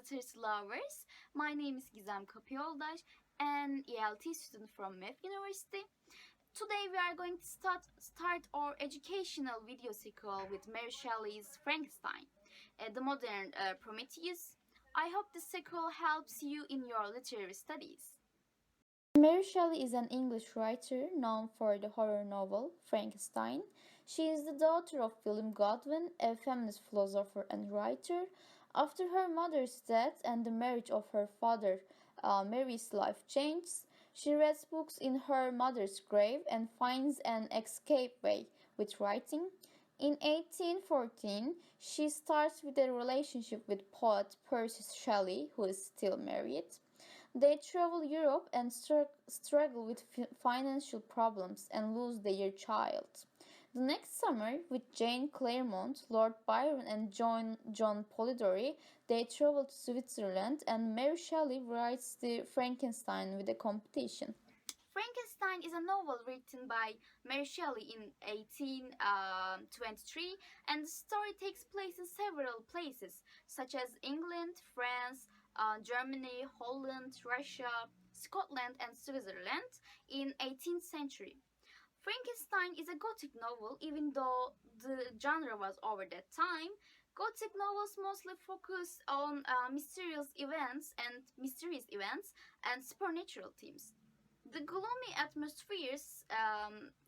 literacy lovers. My name is Gizem Kapıyoldaş, an ELT student from MEF University. Today we are going to start our educational video sequel with Mary Shelley's Frankenstein, the modern Prometheus. I hope this sequel helps you in your literary studies. Mary Shelley is an English writer known for the horror novel Frankenstein. She is the daughter of William Godwin, a feminist philosopher and writer. After her mother's death and the marriage of her father, Mary's life changes. She reads books in her mother's grave and finds an escape way with writing. In 1814, she starts with a relationship with poet Percy Shelley, who is still married. They travel Europe and struggle with financial problems and lose their child. The next summer, with Jane Clairmont, Lord Byron, and John Polidori, they travel to Switzerland, and Mary Shelley writes the Frankenstein with a competition. Frankenstein is a novel written by Mary Shelley in 1823, and the story takes place in several places, such as England, France, Germany, Holland, Russia, Scotland, and Switzerland in 18th century. Frankenstein is a Gothic novel, even though the genre was over that time. Gothic novels mostly focus on mysterious events and supernatural themes. The gloomy atmospheres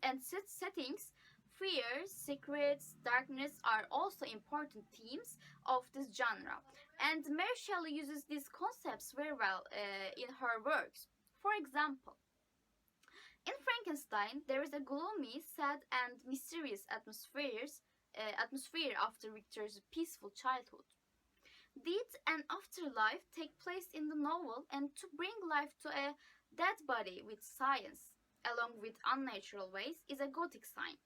and settings, fear, secrets, darkness are also important themes of this genre, and Mary Shelley uses these concepts very well in her works. For example, in Frankenstein, there is a gloomy, sad, and mysterious atmosphere after Victor's peaceful childhood. Death and afterlife take place in the novel, and to bring life to a dead body with science, along with unnatural ways, is a Gothic sign.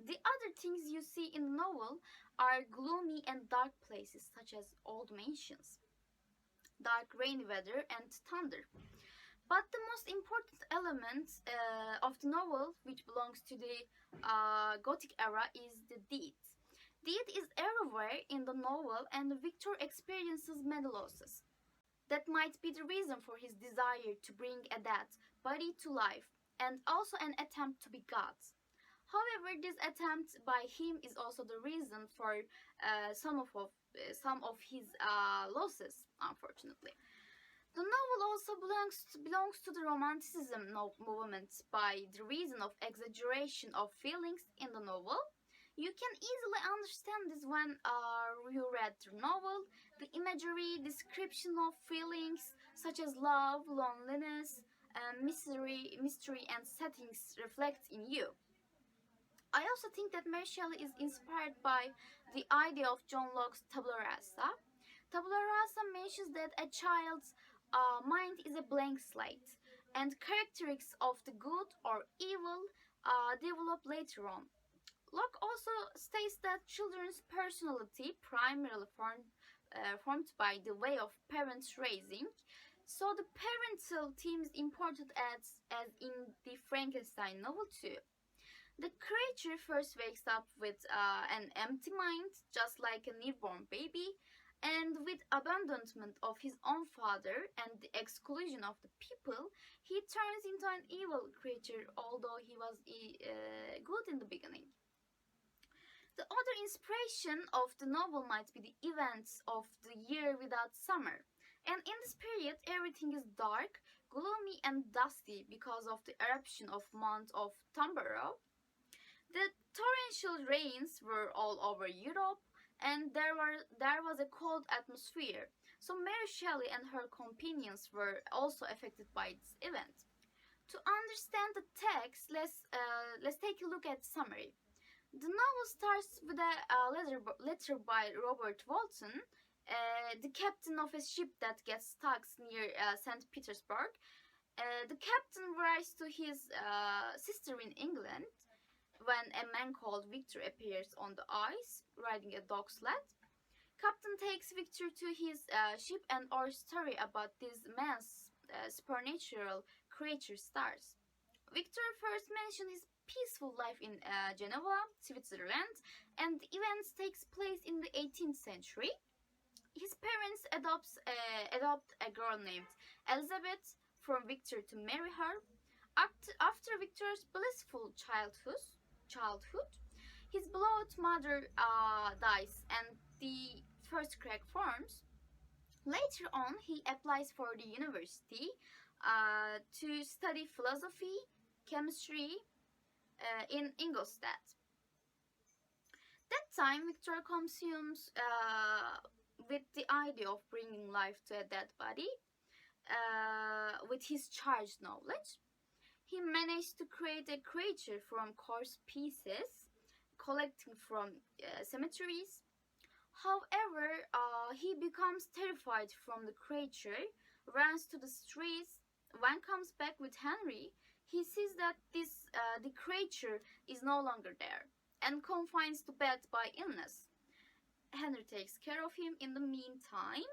The other things you see in the novel are gloomy and dark places, such as old mansions, dark rainy weather, and thunder. But the most important element of the novel, which belongs to the Gothic era, is the death. Death is everywhere in the novel, and Victor experiences many losses. That might be the reason for his desire to bring a dead body to life, and also an attempt to be God. However, this attempt by him is also the reason for some of his losses, unfortunately. The novel also belongs to the Romanticism movement by the reason of exaggeration of feelings in the novel. You can easily understand this when you read the novel. The imagery, description of feelings such as love, loneliness, mystery, and settings reflect in you. I also think that Mary Shelley is inspired by the idea of John Locke's tabula rasa. Tabula rasa mentions that a child's mind is a blank slate, and characteristics of the good or evil develop later on. Locke also states that children's personality primarily formed by the way of parents raising. So the parental theme is important as in the Frankenstein novel too. The creature first wakes up with an empty mind, just like a newborn baby, and with abandonment of his own father and the exclusion of the people, he turns into an evil creature, although he was good in the beginning. The other inspiration of the novel might be the events of the year without summer. And in this period, everything is dark, gloomy, and dusty because of the eruption of Mount of Tamboro. The torrential rains were all over Europe, and there was a cold atmosphere. So Mary Shelley and her companions were also affected by this event. To understand the text, let's take a look at summary. The novel starts with a letter by Robert Walton, the captain of a ship that gets stuck near St. Petersburg. The captain writes to his sister in England when a man called Victor appears on the ice riding a dog sled. Captain takes Victor to his ship, and our story about this man's supernatural creature starts. Victor first mentions his peaceful life in Genoa, Switzerland, and the events takes place in the 18th century. His parents adopt a girl named Elizabeth from Victor to marry her. After Victor's blissful childhood, his beloved mother dies and the first crack forms. Later on, he applies for the university to study philosophy, chemistry in Ingolstadt. That time, Victor consumes with the idea of bringing life to a dead body with his charged knowledge. He managed to create a creature from coarse pieces collecting from cemeteries. However, he becomes terrified from the creature, runs to the streets. When comes back with Henry, he sees that the creature is no longer there and confines to bed by illness. Henry takes care of him in the meantime.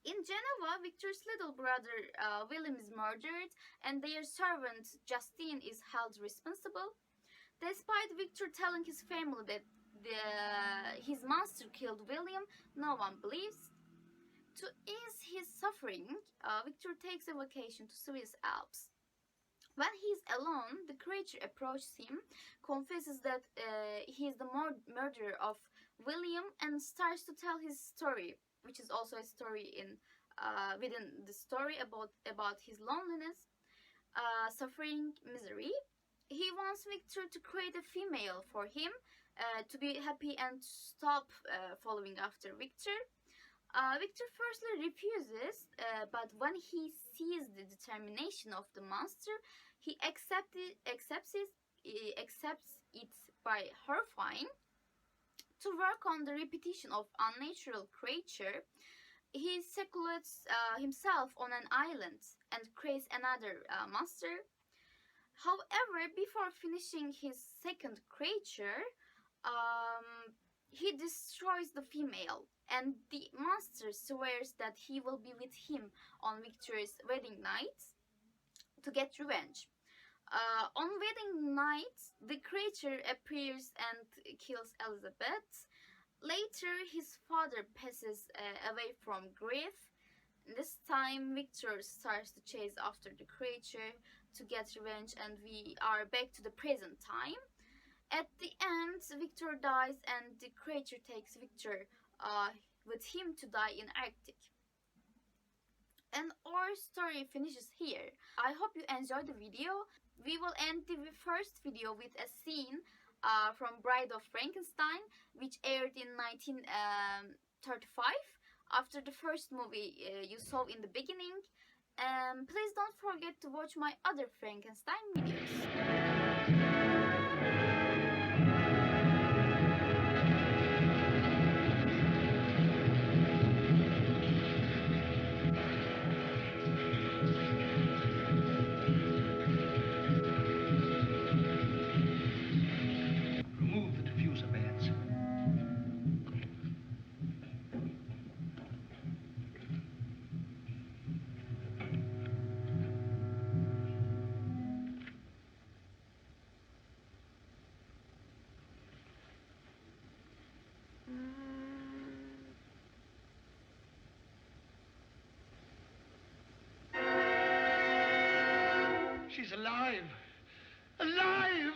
In Geneva, Victor's little brother William is murdered, and their servant Justine is held responsible. Despite Victor telling his family that his monster killed William, no one believes. To ease his suffering, Victor takes a vacation to Swiss Alps. When he is alone, the creature approaches him, confesses that he is the murderer of William, and starts to tell his story, which is also a story within the story about his loneliness, suffering, misery. He wants Victor to create a female for him to be happy and stop following after Victor. Victor firstly refuses, but when he sees the determination of the monster, he accepts it by horrifying. To work on the repetition of unnatural creature, he secludes himself on an island and creates another monster. However, before finishing his second creature, he destroys the female, and the monster swears that he will be with him on Victor's wedding night to get revenge. On wedding night, the creature appears and kills Elizabeth. Later, his father passes away from grief. This time, Victor starts to chase after the creature to get revenge, and we are back to the present time. At the end, Victor dies, and the creature takes Victor with him to die in Arctic. And our story finishes here. I hope you enjoyed the video. We will end the first video with a scene from Bride of Frankenstein, which aired in 1935 after the first movie you saw in the beginning. Please don't forget to watch my other Frankenstein videos. Remove the diffuser bands. She's alive! Alive!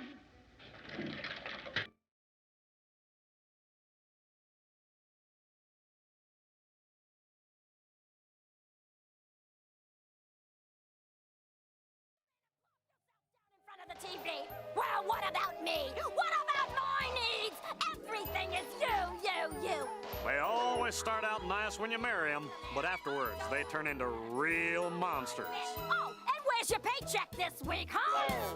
Of the TV. Well, what about me? What about my needs? Everything is you. They always start out nice when you marry them, but afterwards they turn into real monsters. Oh, and where's your paycheck this week, huh?